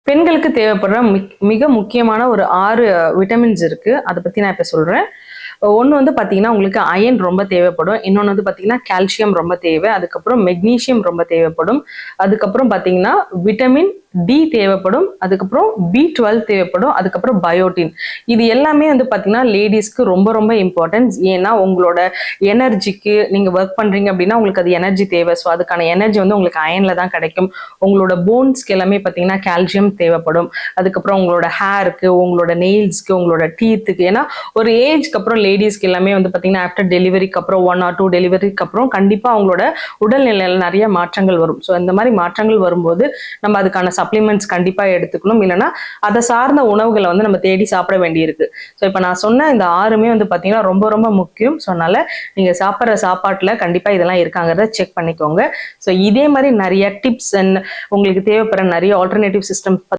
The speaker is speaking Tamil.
பெண்களுக்கு தேவைப்படுற மிக முக்கியமான ஒரு 6 விட்டமின்ஸ் இருக்கு. அதை பத்தி நான் இப்ப சொல்றேன். ஒன்று வந்து பார்த்தீங்கன்னா உங்களுக்கு அயன் ரொம்ப தேவைப்படும். இன்னொன்று வந்து பார்த்தீங்கன்னா கால்சியம் ரொம்ப தேவை. அதுக்கப்புறம் மெக்னீசியம் ரொம்ப தேவைப்படும். அதுக்கப்புறம் பார்த்தீங்கன்னா விட்டமின் டி தேவைப்படும். அதுக்கப்புறம் B12 தேவைப்படும். அதுக்கப்புறம் பயோட்டின். இது எல்லாமே வந்து பார்த்தீங்கன்னா லேடிஸ்க்கு ரொம்ப ரொம்ப இம்பார்ட்டன்ஸ். ஏன்னா உங்களோட எனர்ஜிக்கு நீங்கள் ஒர்க் பண்ணுறீங்க அப்படின்னா உங்களுக்கு அது எனர்ஜி தேவை. ஸோ அதுக்கான எனர்ஜி வந்து உங்களுக்கு அயனில் தான் கிடைக்கும். உங்களோட போன்ஸ்க்கு எல்லாமே பார்த்தீங்கன்னா கால்சியம் தேவைப்படும். அதுக்கப்புறம் உங்களோட ஹேருக்கு, உங்களோட நெயில்ஸ்க்கு, உங்களோட டீத்துக்கு. ஏன்னா ஒரு ஏஜ்க்கு அப்புறம் லேடிஸ்க்கு எல்லாமே வந்து பார்த்தீங்கன்னா ஆஃப்டர் டெலிவரிக்கு அப்புறம் 1 or 2 டெலிவரிக்கு அப்புறம் கண்டிப்பாக அவங்களோட உடல்நிலையில் நிறைய மாற்றங்கள் வரும். ஸோ இந்த மாதிரி மாற்றங்கள் வரும்போது நம்ம அதுக்கான சப்ளிமெண்ட்ஸ் கண்டிப்பாக எடுத்துக்கணும். இல்லைன்னா அதை சார்ந்த உணவுகளை வந்து நம்ம தேடி சாப்பிட வேண்டியிருக்கு. ஸோ இப்போ நான் சொன்ன இந்த 6மே வந்து பார்த்தீங்கன்னா ரொம்ப ரொம்ப முக்கியம். ஸோ அதனால நீங்கள் சாப்பிட்ற சாப்பாட்டில் கண்டிப்பாக இதெல்லாம் இருக்காங்கிறத செக் பண்ணிக்கோங்க. ஸோ இதே மாதிரி நிறைய டிப்ஸ் அண்ட் உங்களுக்கு தேவைப்படுற நிறைய ஆல்டர்னேட்டிவ் சிஸ்டம்